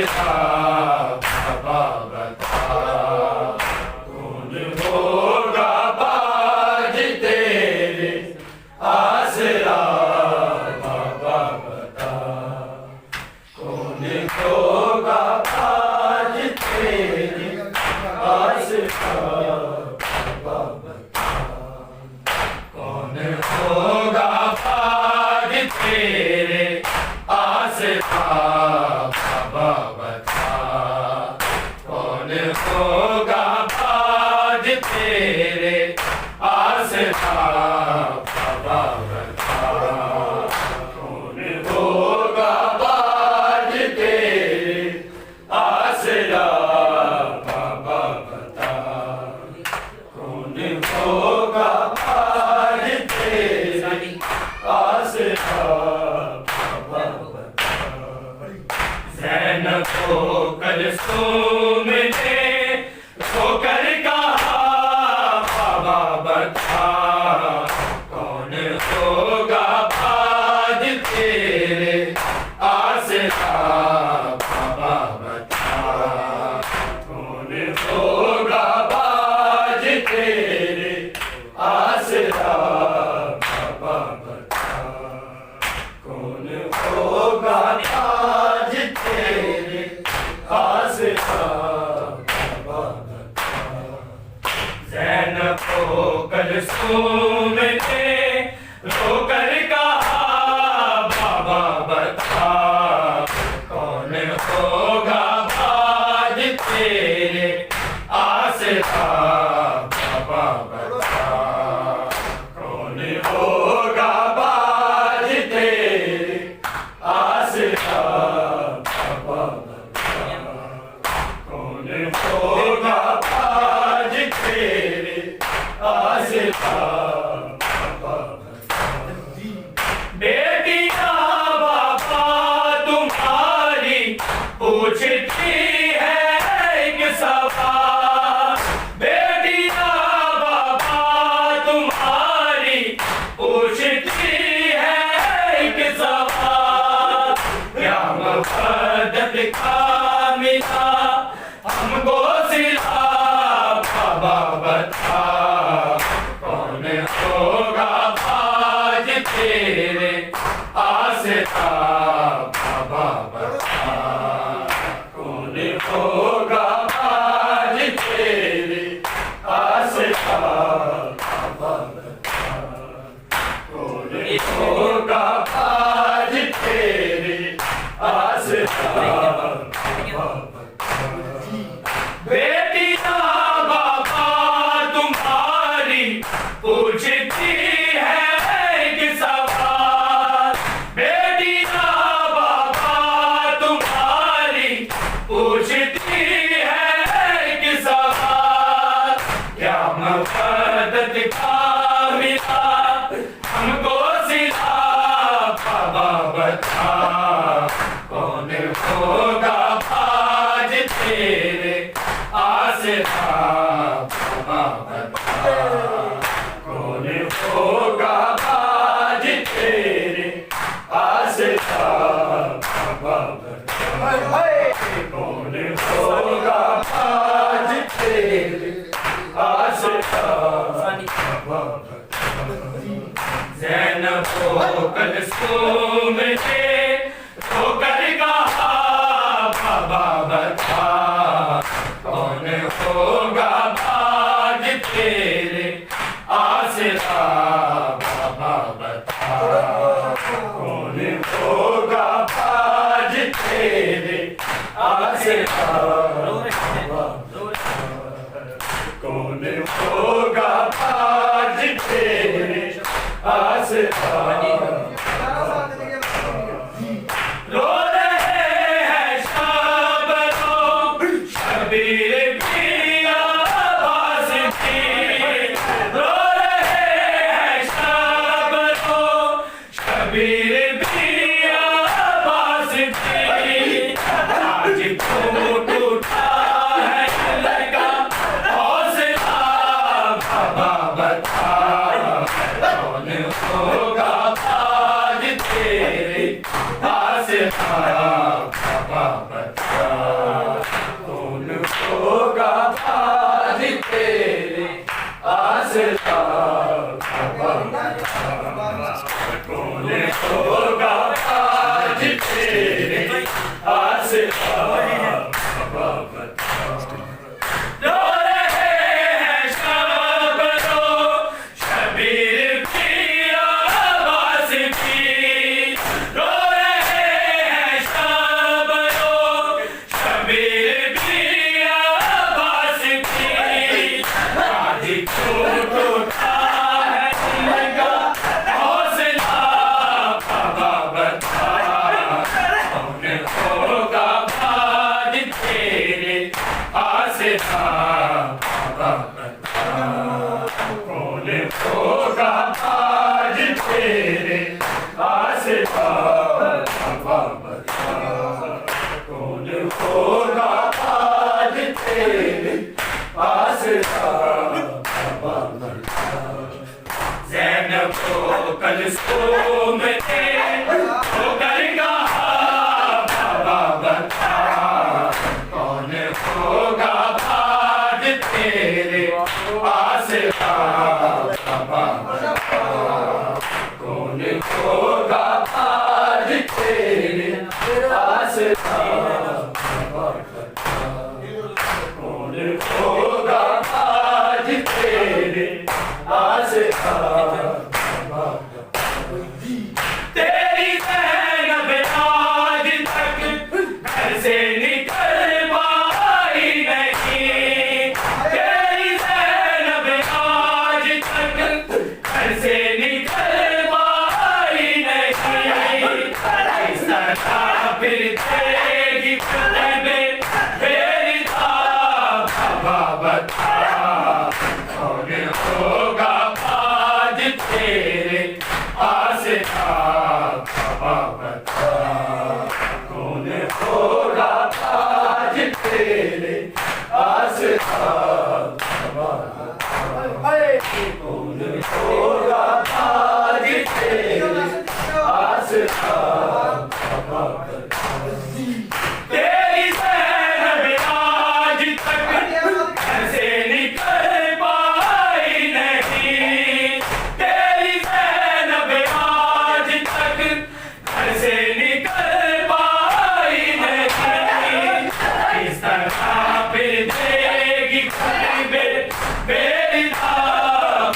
आसरा बाबा बता, कौन होगा बाज तेरे आसरा बाबा बता, कौन होगा बाज तेरे आसरा बाबा बता, कौन होगा बाज तेरे आसरा बाबा बता, कौन होगा बाज तेरे आसरा बाबा बता, कौन होगा बाज तेरे आसरा बाबा बता, कौन होगा बाज तेरे आसरा बाबा बता। ज़ैनब को कलसूम ने ठोकर कहा बाबा बता, कौन होगा बाज तेरे आसरा बाबा बता, कौन होगा बाज तेरे आसरा बाबा बता, कौन होगा बाज तेरे आसरा बाबा बता। ज़ैनब को कलसूम ने रोकर कहा बाबा बता, कौन होगा बाज तेरे आसरा बाबा बता, कौन होगा बाज तेरे आसरा बाबा बता, कौन होगा बाज तेरे आसरा बाबा बता। बेटियां बाबा तुम्हारी पूछती है एक सवाल, बेटियां बाबा तुम्हारी पूछती है एक सवाल, क्या मुक़द्दस का मिला हमको सिला बाबा बता, कौन होगा बाज तेरे आसरा बाबा बता, कौन होगा बाज तेरे आसरा बाबा बता, कौन होगा बाज तेरे आसरा बाबा बता। बेटियां बाबा तुम्हारी पूछती है एक सवाल, बेटियां बाबा तुम्हारी पूछती है एक सवाल, क्या मुक़द्दस का मिला हमको सिला बाबा बता, कौन होगा बाज तेरे आसरा बाबा बता, कौन होगा बाज तेरे आसरा बाबा बता, कौन होगा बाज तेरे आसरा बाबा बता। ज़ैनब को कलसूम ने ठोकर कहा बाबा बता, कौन होगा बाज तेरे आसरा बाबा बता, कौन होगा बाज तेरे आसरा बाबा बता, कौन होगा बाज तेरे आसरा बाबा बता। रो रहे हैं शाबनो शबीर की आवाज़ की, रो रहे हैं शाबनो शबीर की आवाज़ की, आज टूट उठा है लड़का हौसला बाबा बता, कौन होगा बाज तेरे आसरा बाबा बता, आसरा बाबा बता, कौन होगा आज तेरे आसरा बाबा बता। ज़ैनब को कलसूम ने ठोकर कहा बाबा बता, कौन होगा आज तेरे आसरा बाबा बता, कौन होगा आज तेरे आसरा बाबा बता, कौन होगा आज तेरे आसरा बाबा बता। तेरी ज़ैनब आज तक घर से निकल पाई नहीं, तेरी ज़ैनब आज तक घर से निकल पाई नहीं। इस तरह फिर देगी बेरिता बाबा बता, कौन होगा आज तेरे आसरा बाबा बता, कौन होगा आज तेरे आसरा बाबा बता, कौन होगा आज तेरे आसरा बाबा बता। तेरी ज़ैनब आज तक घर से निकल पाई नहीं, तेरी ज़ैनब आज तक घर से निकल पाई नहीं। इस तरह फिर देगी बेरिता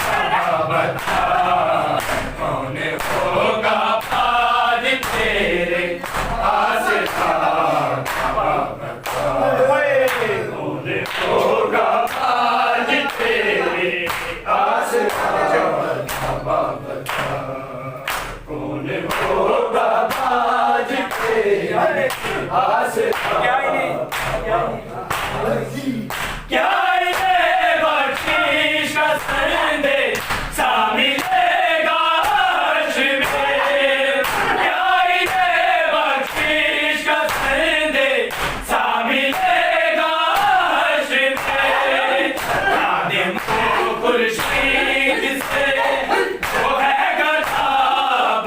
बाबा बता, कौन होगा आज तेरे आसरा बाबा बता, कौन होगा आज तेरे आसरा बाबा बता, कौन होगा आज तेरे आसरा। क्या इन्हें बख्शीश का संदेश सा मिलेगा अर्श में, क्या इन्हें बख्शीश का संदेश सा मिलेगा अर्श में। खादिम को खुर्शीद से जो है गधा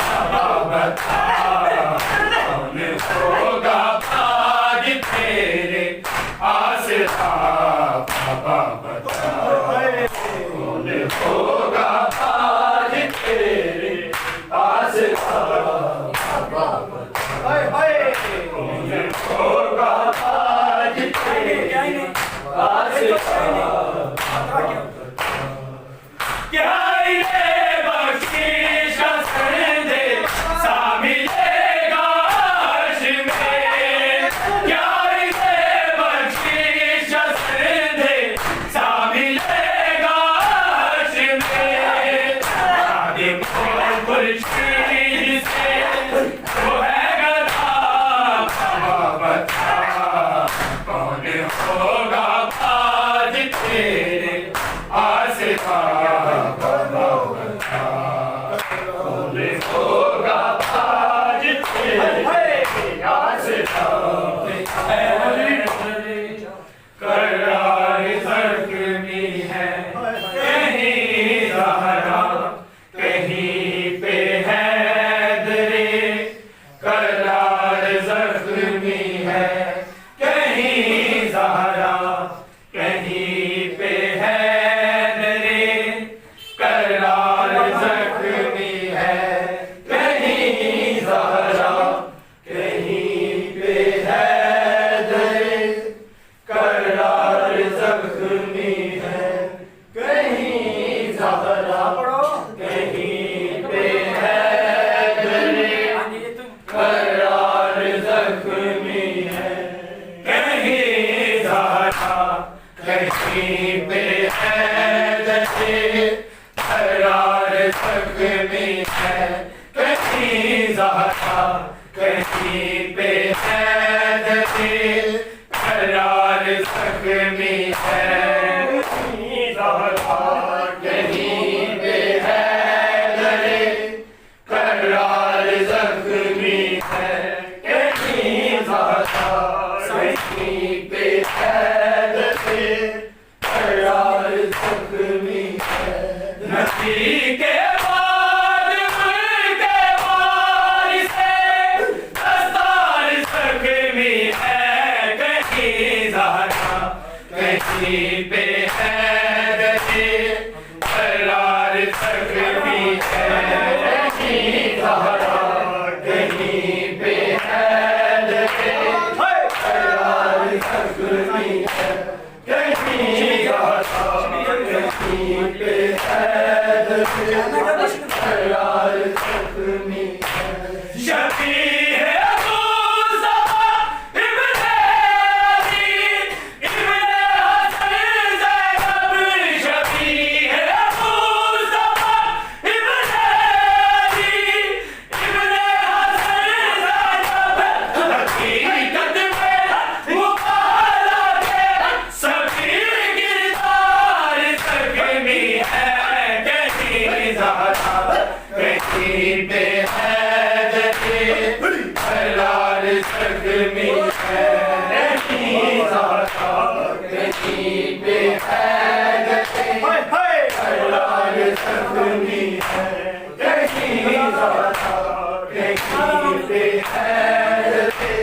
बाबा बता, कौन होगा आज तेरे आसरा बाबा बता, कौन होगा आज तेरे आसरा बाबा बता, कौन होगा आज तेरे आसरा बाबा बता। क्या इन्हें बख्शीश का संदेश सा मिलेगा अर्श में, क्या इन्हें बख्शीश का संदेश सा मिलेगा अर्श में। खादिम को खुर्शीद से जो है गधा बाबा बता, कौन होगा आज तेरे आसरा बाबा बता, कौन होगा आज तेरे आसरा। करार ज़ख्मी है कहीं ज़हरा, कहीं पे हैदरे, करार ज़ख्मी है कहीं ज़हरा, कहीं पे हैदरे, करार ज़ख्मी है कहीं ज़हरा, कहीं पे हैदरे, करार ज़ख्मी है कहीं ज़हरा, कहीं पे हैदरे, करार ज़ख्मी है कहीं ज़हरा, कहीं पे हैदरे, करार ज़ख्मी है कहीं ज़हरा, कहीं पे हैदरे, करार ज़ख्मी है कहीं ज़हरा, कहीं पे हैदरे, करार ज़ख्मी शफी है मुस्तफा इब्ने अली इब्ने हसन ज़ैनब शफी है मुस्तफा इब्ने अली इब्ने हसन ज़ैनब हकीकत में मुकाला के सभी किरदार ज़ख्मी है कहीं ज़हरा कहीं पे हलाल ज़ख्मी है कहीं ज़हरा कहीं पे हलाल ज़ख्मी है कहीं ज़हरा कहीं पे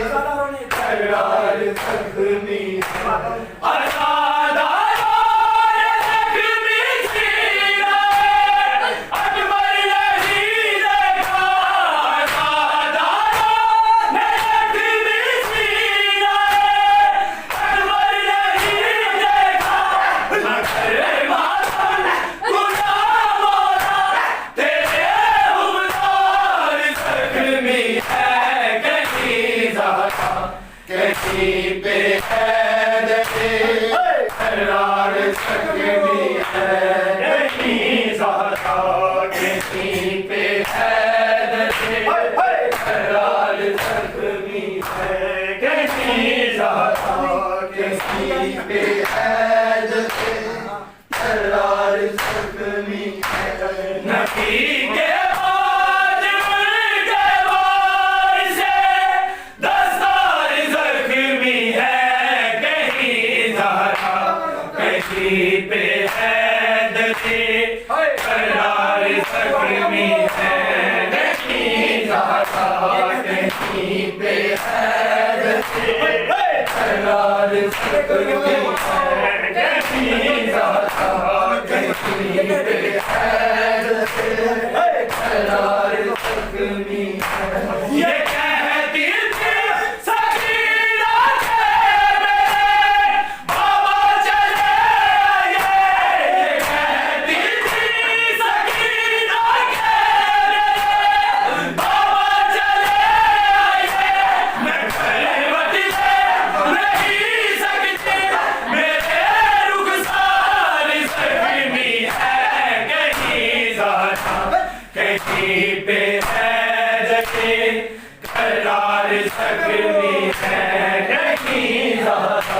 हलाल ज़ख्मी है कहीं पे हलाल ज़ख्मी है कहीं ज़हरा कहीं पे हलाल ज़ख्मी है कहीं ज़हरा कहीं पे हलाल ज़ख्मी है नबी के बाद उनके वारिसे दस्तार ज़ख्मी है कहीं ज़हरा कहीं पे हलाल ज़ख्मी है कहीं ज़हरा कहीं पे हलाल ज़ख्मी है कहीं ज़हरा कहीं पे हलाल ज़ख्मी है ये कहती थी सकीना के मेरे बाबा चले आए ये कहती थी सकीना के मेरे बाबा चले आए मैं खलवत से नहीं सकती मेरे रुखसार ज़ख्मी है कहीं ज़हरा कहीं पे हलाल ज़ख्मी है कहीं ज़हरा